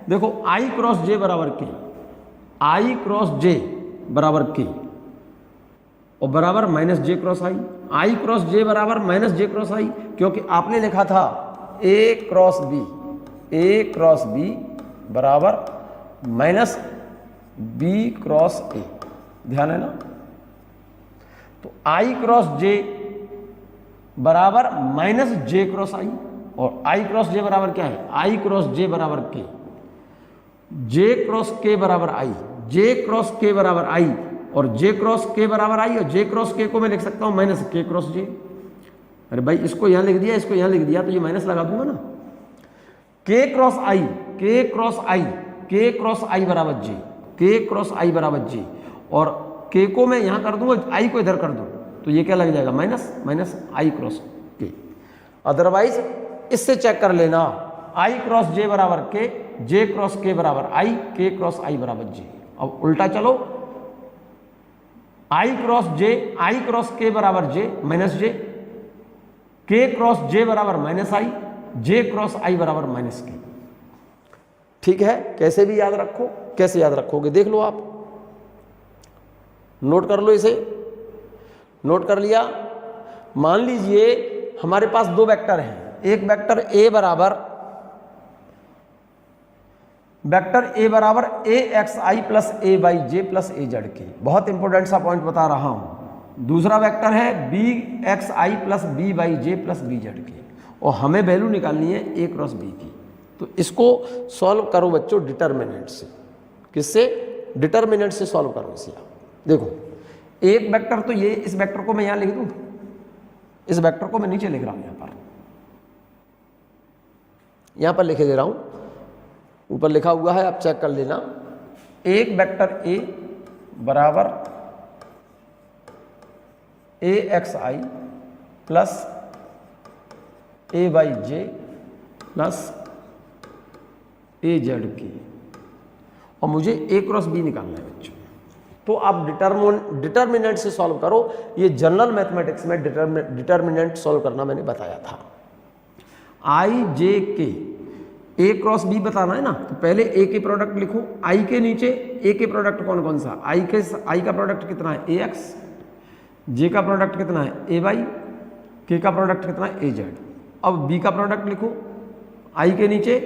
देखो आई क्रॉस जे बराबर के, आई क्रॉस जे बराबर के और बराबर माइनस जे क्रॉस आई क्रॉस जे बराबर माइनस जे क्रॉस आई, क्योंकि आपने लिखा था ए cross B, A cross B बराबर माइनस बी क्रॉस ए, ध्यान है ना। तो आई क्रॉस जे बराबर माइनस जे क्रॉस आई, और आई क्रॉस जे बराबर क्या है, आई क्रॉस जे बराबर के, जे क्रॉस के बराबर आई, जे क्रॉस के बराबर आई और जे क्रॉस के बराबर आई, और जे क्रॉस के को मैं लिख सकता हूं माइनस के क्रॉस जे। अरे भाई इसको यहां लिख दिया, इसको यहां लिख दिया, तो ये माइनस लगा दूंगा ना। के क्रॉस आई, के क्रॉस आई, के क्रॉस आई बराबर जे, के क्रॉस आई बराबर जे, और के को मैं यहां कर दूंगा, आई को इधर कर दूं, तो ये क्या लग जाएगा, माइनस माइनस आई क्रॉस के। अदरवाइज इससे चेक कर लेना, आई क्रॉस जे बराबर के, जे क्रॉस के बराबर आई, के क्रॉस आई बराबर जे। अब उल्टा चलो, आई cross J, I cross K बराबर जे माइनस जे, के क्रॉस जे बराबर minus I, J cross I बराबर माइनस के। ठीक है, कैसे भी याद रखो, कैसे याद रखोगे देख लो आप, नोट कर लो इसे। नोट कर लिया। मान लीजिए हमारे पास दो वेक्टर हैं, एक वेक्टर ए बराबर ए एक्स आई प्लस ए वाई जे प्लस ए जेड के। बहुत इंपॉर्टेंट सा पॉइंट बता रहा हूं। दूसरा वेक्टर है बी एक्स आई प्लस बी वाई जे प्लस बी जेड के, और हमें वैल्यू निकालनी है ए क्रॉस बी की। तो इसको सॉल्व करो बच्चों डिटर्मिनेंट से। किससे? डिटर्मिनेंट से सॉल्व करो इसे। देखो एक वेक्टर तो ये, इस वेक्टर को मैं यहां लिख दूं, इस वेक्टर को मैं नीचे लिख रहा हूं, यहां पर लिखे दे रहा हूं, ऊपर लिखा हुआ है, आप चेक कर लेना। एक वेक्टर ए बराबर ए एक्स आई प्लस ए वाई जे प्लस ए जेड की, और मुझे ए क्रॉस बी निकालना है बच्चों। तो आप डिटर्मिनेंट से सॉल्व करो। ये जनरल मैथमेटिक्स में डिटर्मिनेंट सॉल्व करना मैंने बताया था। आई जे के, ए क्रॉस बी बताना है ना, तो पहले ए के प्रोडक्ट लिखो। आई के नीचे ए के प्रोडक्ट कौन कौन सा, आई का प्रोडक्ट कितना है, ए एक्स, जे का प्रोडक्ट कितना है ए बाई, के का प्रोडक्ट कितना है ए जेड। अब बी का प्रोडक्ट लिखो आई के नीचे,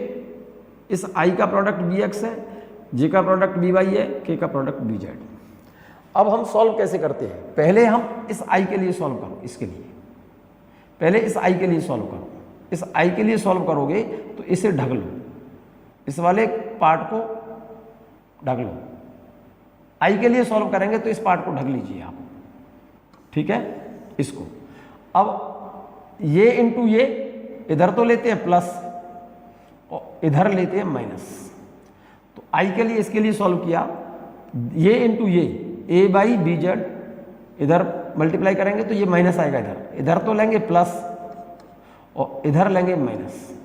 इस आई का प्रोडक्ट बी एक्स है, जे का प्रोडक्ट बी वाई है, के का प्रोडक्ट बी जेड। अब हम सॉल्व कैसे करते हैं, पहले हम इस आई के लिए सॉल्व करो, इसके लिए पहले इस आई के लिए सॉल्व करो। इस आई के लिए सॉल्व करोगे तो इसे ढक लो, इस वाले पार्ट को ढक लो। आई के लिए सॉल्व करेंगे तो इस पार्ट को ढक लीजिए आप, ठीक है। इसको अब ये इंटू ये, इधर तो लेते हैं प्लस और इधर लेते हैं माइनस। तो आई के लिए इसके लिए सॉल्व किया, ये इंटू ये ए बाई बी जेड, इधर मल्टीप्लाई करेंगे तो ये माइनस आएगा, इधर तो लेंगे प्लस और इधर लेंगे माइनस।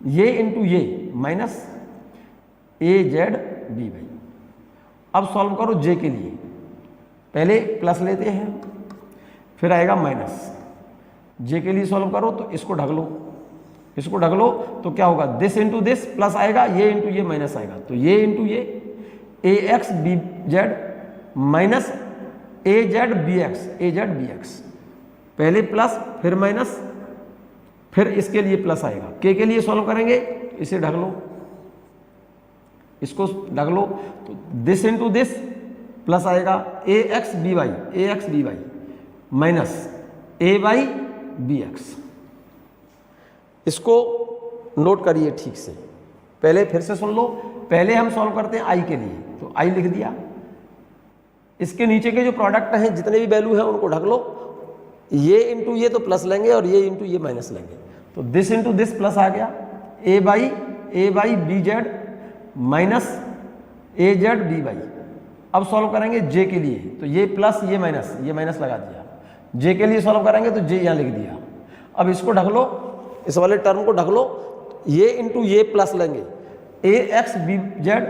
ये इंटू ये minus A Z B by. अब सॉल्व करो जे के लिए, पहले प्लस लेते हैं फिर आएगा माइनस। जे के लिए सॉल्व करो तो इसको ढक लो, इसको ढक लो तो क्या होगा, दिस इंटू दिस प्लस आएगा, ये इंटू ये माइनस आएगा। तो ये इंटू ये ए x B Z minus A Z B x, A Z B x. पहले प्लस फिर माइनस फिर इसके लिए प्लस आएगा। के लिए सॉल्व करेंगे इसे ढक लो, इसको ढक लो तो दिस इंटू दिस प्लस आएगा ए एक्स बी वाई, ए एक्स बी वाई माइनस ए वाई बी एक्स। इसको नोट करिए ठीक से, पहले फिर से सुन लो। पहले हम सॉल्व करते हैं आई के लिए, तो आई लिख दिया। इसके नीचे के जो प्रोडक्ट हैं जितने भी वैल्यू हैं उनको ढक लो। ये इंटू ये तो प्लस लेंगे और ये इंटू ये माइनस लेंगे। तो दिस इंटू दिस प्लस आ गया, A by B Z minus A Z B by. अब सॉल्व करेंगे जे के लिए, तो ये प्लस ये माइनस लगा दिया। जे के लिए सॉल्व करेंगे तो जे यहाँ लिख दिया। अब इसको ढक लो, इस वाले टर्म को ढक लो। ये इंटू ये प्लस लेंगे ए एक्स बी जेड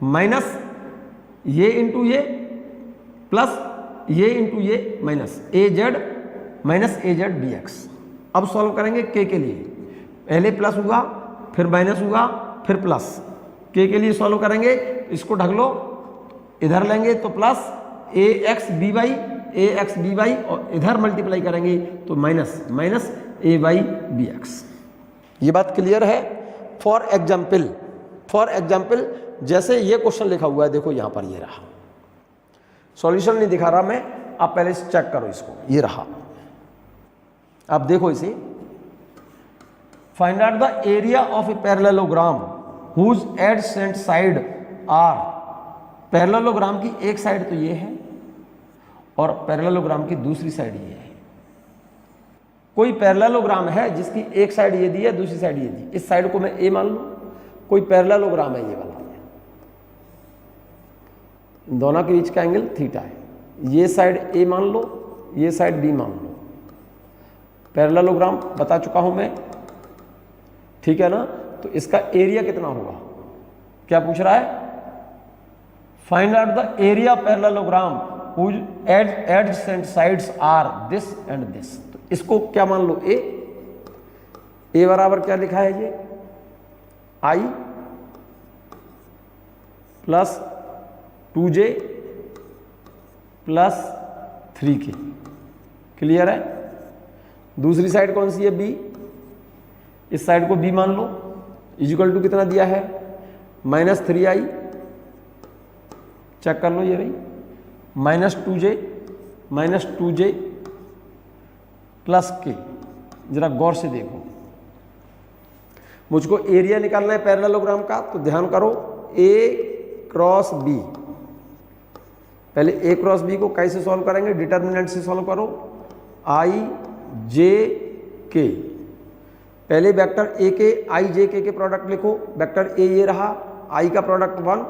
माइनस ये इंटू ये प्लस ये इंटू ये minus A Z B x. अब सॉल्व करेंगे के लिए, पहले प्लस हुआ फिर माइनस हुआ फिर प्लस। के लिए सॉल्व करेंगे, इसको ढक लो, इधर लेंगे तो प्लस ए एक्स बी वाई और इधर मल्टीप्लाई करेंगे तो माइनस ए वाई बी एक्स। ये बात क्लियर है। फॉर एग्जाम्पल जैसे ये क्वेश्चन लिखा हुआ है, देखो यहां पर ये रहा, सॉल्यूशन नहीं दिखा रहा मैं, आप पहले से चेक करो इसको। ये रहा, आप देखो इसे। Find out the area of a parallelogram whose adjacent side are. Parallelogram की एक साइड तो ये है और पैरेललोग्राम की दूसरी साइड ये है। कोई पैरेललोग्राम है जिसकी एक साइड ये दी है, दूसरी साइड ये दी। इस साइड को मैं ए मान लूं, कोई पैरेललोग्राम है ये वाला, दोनों के बीच का एंगल थीटा है। ये साइड ए मान लो, ये साइड बी मान लो। पैरेललोग्राम बता चुका हूं मैं, ठीक है ना। तो इसका एरिया कितना होगा, क्या पूछ रहा है, find out the area parallelogram whose adjacent sides are this and this. तो इसको क्या मान लो, ए बराबर क्या लिखा है, ये आई plus 2j plus 3k। Clear है। दूसरी साइड कौन सी है, बी। इस साइड को बी मान लो, इक्वल टू कितना दिया है, -3i। चेक कर लो ये भाई, -2j प्लस k। जरा गौर से देखो, मुझको एरिया निकालना है पैरेललोग्राम का, तो ध्यान करो a क्रॉस b। पहले a क्रॉस b को कैसे सॉल्व करेंगे, डिटर्मिनेंट से सॉल्व करो, i j k। पहले वेक्टर a के i j k के प्रोडक्ट लिखो। वेक्टर a ये रहा, i का प्रोडक्ट 1,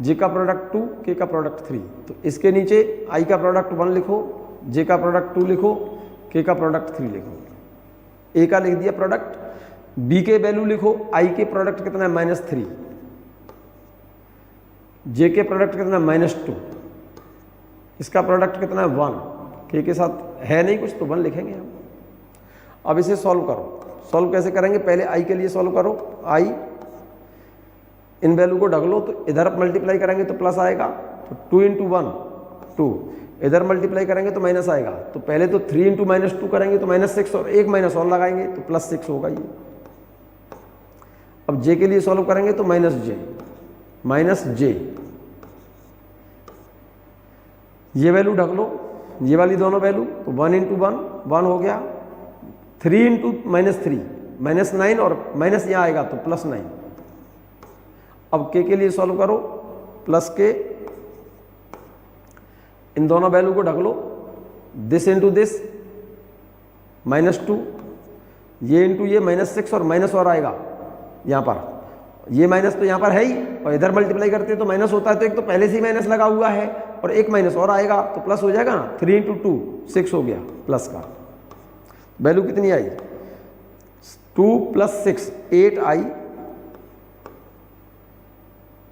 j का प्रोडक्ट 2, k का प्रोडक्ट 3। तो इसके नीचे i का प्रोडक्ट 1 लिखो, j का प्रोडक्ट 2 लिखो, k का प्रोडक्ट 3 लिखो। a का लिख दिया प्रोडक्ट, b के वैल्यू लिखो, i के प्रोडक्ट कितना है -3, j के प्रोडक्ट कितना है -2, इसका प्रोडक्ट कितना है 1, k के साथ है नहीं कुछ तो 1 लिखेंगे हम। अब इसे सॉल्व करो। सॉल्व कैसे करेंगे, पहले i के लिए सॉल्व करो, i इन वैल्यू को ढक लो, तो इधर मल्टीप्लाई करेंगे तो प्लस आएगा, तो 2 × 1 2, इधर मल्टीप्लाई करेंगे तो माइनस आएगा, तो पहले तो 3 इंटू -2 करेंगे तो -6 और एक माइनस और लगाएंगे तो +6 होगा ये। अब जे के लिए सॉल्व करेंगे तो -j, ये वैल्यू ढक लो, ये वाली दोनों वैल्यू, तो 1 इंटू 1 हो गया, 3 इंटू -3 -9 और माइनस यहाँ आएगा तो +9। अब के लिए सॉल्व करो, प्लस के, इन दोनों वैल्यू को ढक लो, दिस इंटू दिस -2, ये इंटू ये -6 और माइनस और आएगा यहाँ पर, ये माइनस तो यहाँ पर है ही, और इधर मल्टीप्लाई करते हैं तो माइनस होता है, तो एक तो पहले से ही माइनस लगा हुआ है और एक माइनस और आएगा तो प्लस हो जाएगा ना। 3 इंटू 2 6 हो गया, प्लस का वैल्यू कितनी आई, 2 + 6 8 आई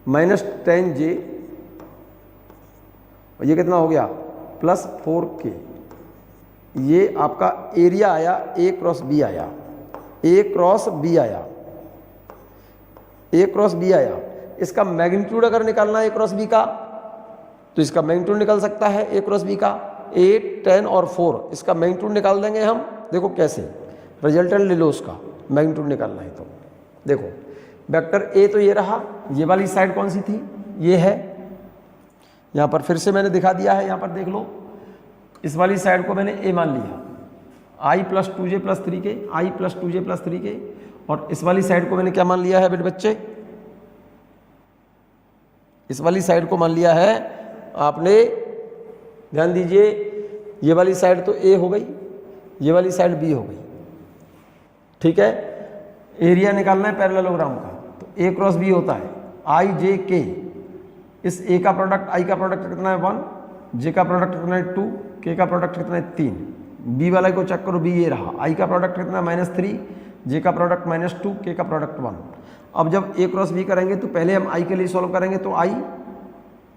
-10j, और ये कितना हो गया +4k। ये आपका एरिया आया, A क्रॉस B आया, A क्रॉस B आया, A क्रॉस B आया। इसका मैग्नीट्यूड अगर निकालना है A क्रॉस B का, तो इसका मैग्नीट्यूड निकल सकता है A क्रॉस B का 8 10 और 4, इसका मैग्नीट्यूड निकाल देंगे हम। देखो कैसे, रिजल्टेंट ले लो, उसका मैग्नीट्यूड निकालना है तो देखो, वेक्टर A तो ये रहा, ये वाली साइड कौन सी थी, ये है, यहाँ पर फिर से मैंने दिखा दिया है, यहाँ पर देख लो, इस वाली साइड को मैंने A मान लिया, I + 2j + 3k, I + 2j + 3k, और इस वाली साइड को मैंने क्या मान लिया है बेटे बच्चे, इस वाली साइड को मान लिया है आपने, ध्यान दीजिए, ये वाली साइड तो A हो गई, ये वाली साइड B हो गई, ठीक है। एरिया निकालना है पैरेललोग्राम का, तो A क्रॉस B होता है IJK, इस A का प्रोडक्ट, I का प्रोडक्ट कितना है 1, J का प्रोडक्ट कितना है 2, K का प्रोडक्ट कितना है 3, B वाला को चेक करो, B ये रहा, I का प्रोडक्ट कितना है -3, J का प्रोडक्ट -2, K का प्रोडक्ट 1। अब जब A क्रॉस B करेंगे तो पहले हम I के लिए सॉल्व करेंगे, तो I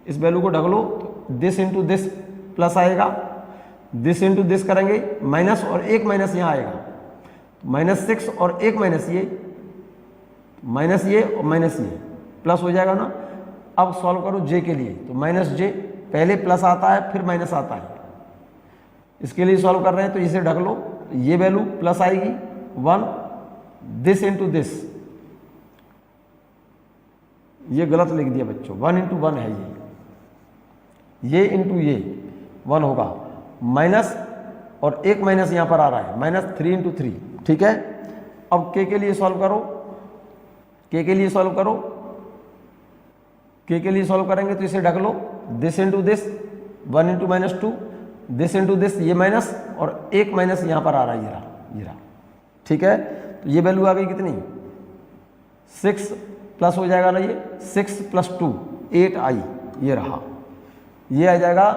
इस वैल्यू को ढक लो, तो दिस इंटू दिस प्लस आएगा, दिस इंटू दिस करेंगे माइनस, और एक माइनस यहाँ आएगा, -6 और एक माइनस ये और माइनस ये प्लस हो जाएगा ना। अब सॉल्व करो J के लिए, तो -j, पहले प्लस आता है फिर माइनस आता है, इसके लिए सॉल्व कर रहे हैं तो इसे ढक लो, ये वैल्यू प्लस आएगी 1, दिस इंटू दिस, ये गलत लिख दिया बच्चों, 1 इंटू 1 है ये इंटू ये 1 होगा, माइनस और एक माइनस यहाँ पर आ रहा है, -3 इंटू 3, ठीक है। अब K के लिए सॉल्व करो, K के लिए सॉल्व करो, K के लिए सॉल्व करेंगे तो इसे ढक लो, this into this 1 into -2, this into this, ये माइनस और एक माइनस यहाँ पर आ रहा है, ये रहा, ठीक है। तो ये वैल्यू आ गई कितनी, 6 प्लस हो जाएगा ना, ये 6 + 2 8 आई, ये रहा, ये आ जाएगा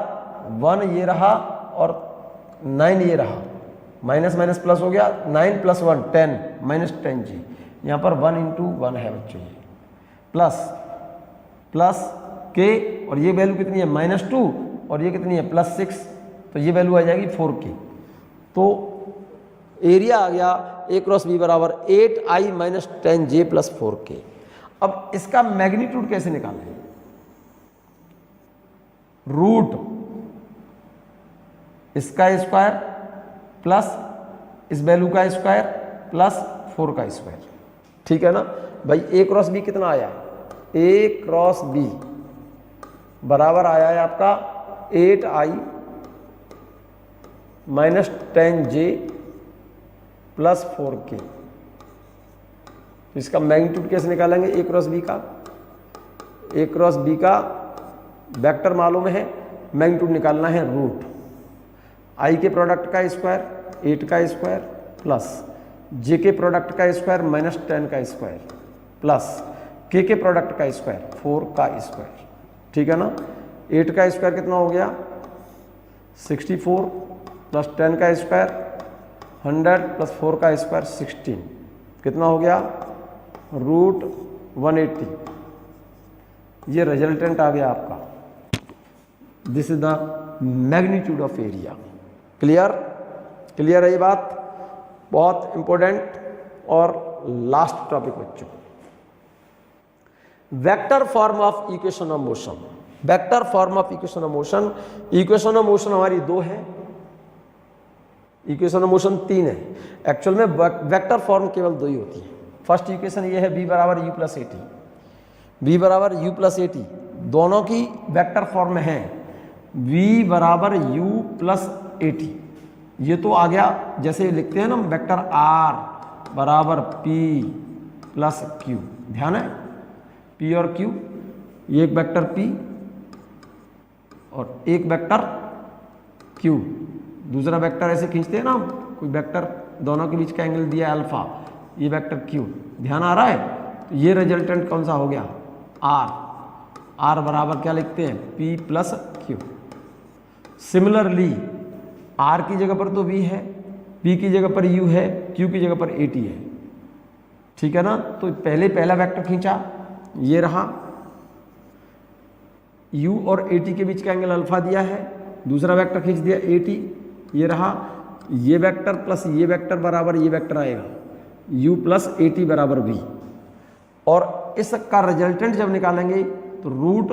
1, ये रहा, और 9 ये रहा, माइनस माइनस प्लस हो गया, 9 + 1 10 -10j, यहाँ पर 1 इंटू 1 है बच्चों, ये प्लस k, और ये वैल्यू कितनी है -2, और ये कितनी है +6, तो ये वैल्यू आ जाएगी 4k। तो एरिया आ गया A क्रॉस B बराबर 8i - 10j + 4k। अब इसका मैग्नीट्यूड कैसे निकालें, रूट इसका स्क्वायर प्लस इस वैल्यू का स्क्वायर प्लस 4 का स्क्वायर, ठीक है ना भाई। A क्रॉस B कितना आया, A क्रॉस B बराबर आया है आपका 8i - 10j + 4k। तो इसका मैग्नीट्यूड कैसे निकालेंगे A क्रॉस B का, A क्रॉस B का वेक्टर मालूम है, मैग्नीट्यूड निकालना है रूट I के प्रोडक्ट का स्क्वायर 8 का स्क्वायर प्लस J के प्रोडक्ट का स्क्वायर -10 का स्क्वायर प्लस K के प्रोडक्ट का स्क्वायर 4 का स्क्वायर, ठीक है ना। 8 का स्क्वायर कितना हो गया 64 प्लस 10 का स्क्वायर 100 प्लस 4 का स्क्वायर 16, कितना हो गया √180। ये रिजल्टेंट आ गया आपका, this is the magnitude of area. Clear, clear है ये बात, बहुत इंपॉर्टेंट। और लास्ट टॉपिक बच्चों, vector form of equation of motion. Vector form of equation of motion. Equation of motion हमारी 2 है, इक्वेशन ऑफ मोशन 3 है। एक्चुअल में वेक्टर फॉर्म केवल 2 ही होती है। फर्स्ट इक्वेशन ये है v बराबर u प्लस एटी, v बराबर u प्लस एटी दोनों की वेक्टर फॉर्म में है v बराबर u प्लस एटी। ये तो आ गया, जैसे लिखते हैं ना वेक्टर r बराबर p प्लस q, ध्यान है p और q, ये एक वेक्टर p और एक वेक्टर q, दूसरा वेक्टर ऐसे खींचते हैं ना हम, कोई वेक्टर दोनों के बीच का एंगल दिया है अल्फा, ये वेक्टर q, ध्यान आ रहा है। तो ये रिजल्टेंट कौन सा हो गया r, r बराबर क्या लिखते हैं p plus q। Similarly r की जगह पर तो v है, p की जगह पर u है, q की जगह पर at है, ठीक है ना। तो पहला वेक्टर खींचा, ये रहा, u और at के बीच का एंगल अल्फा दिया है, दूसरा वेक्टर खींच दिया at, ये रहा, ये वेक्टर प्लस ये वेक्टर बराबर ये वेक्टर आएगा u प्लस at बराबर v। और इसका रिजल्टेंट जब निकालेंगे तो रूट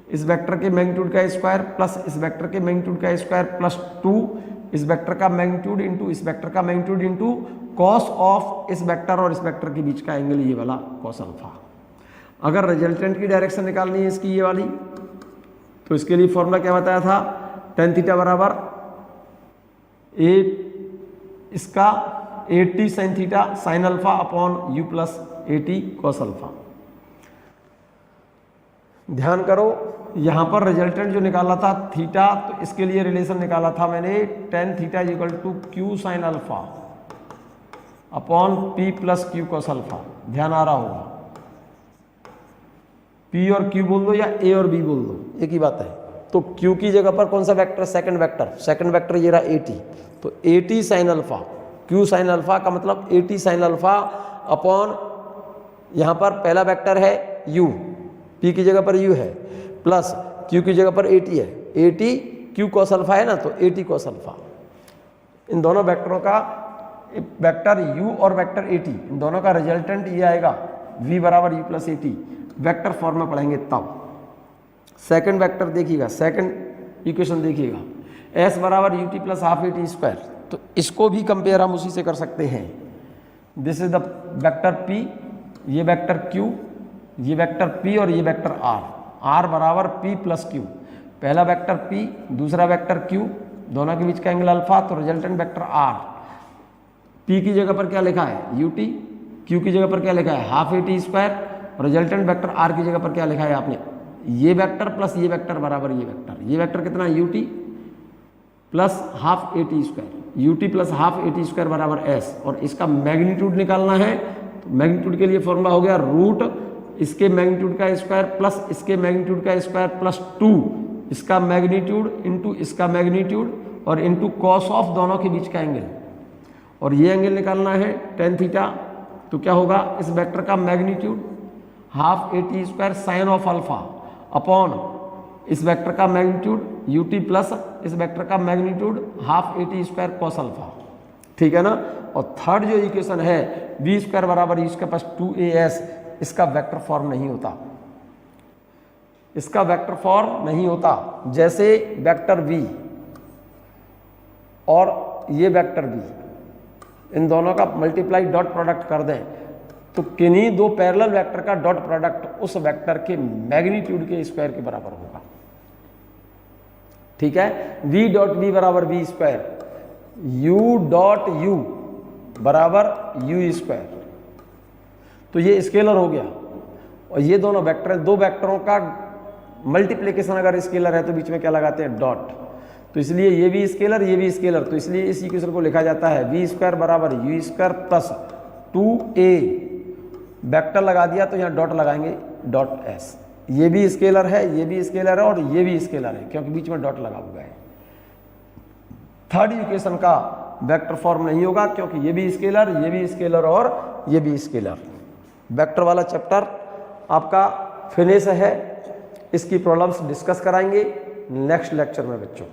इस वेक्टर के मैग्नीट्यूड का स्क्वायर प्लस इस वेक्टर के मैग्नीट्यूड का स्क्वायर प्लस 2 इस वेक्टर का मैग्नीट्यूड इंटू इस वेक्टर का मैग्नीट्यूड इंटू कॉस ऑफ इस वेक्टर और इस वेक्टर के बीच का एंगल, ये वाला कॉस अल्फा। अगर रिजल्टेंट की डायरेक्शन निकालनी है इसकी, ये वाली, तो इसके लिए फॉर्मूला क्या बताया था, tan थीटा बराबर इसका 80 sin theta sine alpha upon u plus 80 cos alpha. ध्यान करो, यहां पर रिजल्टेंट जो निकाला था थीटा, तो इसके लिए रिलेशन निकाला था मैंने tan theta equal to q sine alpha upon p plus q cos alpha. ध्यान आ रहा होगा, p और q बोल दो या a और b बोल दो, एक ही बात है। तो q की जगह पर कौन सा वेक्टर, सेकंड वेक्टर ये रहा 80, तो 80 sine alpha, q sine alpha का मतलब 80 साइन अल्फा अपॉन यहां पर पहला वेक्टर है u, p की जगह पर u है, प्लस q की जगह पर 80 है, 80 q कॉस अल्फा है ना, तो 80 कॉस अल्फा। इन दोनों वेक्टरों का, वेक्टर u और वेक्टर 80, इन दोनों का रिजल्टेंट ये आएगा v बराबर u प्लस 80। वेक्टर फॉर्म में पढ़ेंगे तब। सेकंड वेक्टर देखिएगा, सेकंड इक्वेशन देखिएगा, s बराबर ut plus half at square, तो इसको भी कंपेयर हम उसी से कर सकते हैं। This is the vector p, ये वेक्टर q, ये वेक्टर p और ये वेक्टर r, r बराबर p प्लस q। पहला वेक्टर p, दूसरा वेक्टर q, दोनों के बीच का एंगल अल्फा, तो रिजल्टेंट वेक्टर r। p की जगह पर क्या लिखा है ut, q की जगह पर क्या लिखा है half at square, resultant vector r की जगह पर क्या लिखा है आपने, ये वेक्टर प्लस ये वेक्टर बराबर ये वेक्टर। ये वेक्टर कितना है ut plus half at square, ut plus half at square बराबर s। और इसका मैग्नीट्यूड निकालना है, तो मैग्नीट्यूड के लिए फॉर्मूला हो गया रूट इसके मैग्नीट्यूड का स्क्वायर प्लस इसके मैग्नीट्यूड का स्क्वायर प्लस 2 इसका मैग्नीट्यूड इंटू इसका मैग्नीट्यूड और इंटू कॉस ऑफ दोनों के बीच का एंगल। और ये एंगल निकालना है tan थीटा, तो क्या होगा, इस वेक्टर का magnitude half at square sine of alpha upon इस वेक्टर का मैग्नीट्यूड ut प्लस इस वेक्टर का magnitude half at square cos alpha, ठीक है ना। और थर्ड जो इक्वेशन है v स्क्वायर बराबर u स्क्वायर प्लस 2as, इसका वेक्टर फॉर्म नहीं होता, इसका वेक्टर फॉर्म नहीं होता। जैसे वेक्टर v और ये वेक्टर v, इन दोनों का मल्टीप्लाई डॉट प्रोडक्ट कर दें, तो किन्हीं दो पैरेलल वेक्टर का डॉट प्रोडक्ट उस वेक्टर के मैग्नीट्यूड के स्क्वायर के बराबर होगा, ठीक है। v डॉट v बराबर v square, u dot u बराबर u स्क्वायर, तो ये स्केलर हो गया। और ये दोनों वेक्टर, दो वेक्टरों का मल्टीप्लिकेशन अगर स्केलर है तो बीच में क्या लगाते हैं डॉट, तो इसलिए ये भी स्केलर ये भी स्केलर, तो इसलिए इस इक्वेशन को लिखा जाता है v स्क्वायर बराबर u square plus 2a, vector लगा दिया तो यहाँ डॉट लगाएंगे डॉट s। ये भी स्केलर है, ये भी स्केलर है और ये भी स्केलर है, क्योंकि बीच में डॉट लगा हुआ है। थर्ड इक्वेशन का वेक्टर फॉर्म नहीं होगा, क्योंकि ये भी स्केलर और ये भी स्केलर। वेक्टर वाला चैप्टर आपका फिनिश है, इसकी प्रॉब्लम्स डिस्कस कराएंगे नेक्स्ट लेक्चर में बच्चों।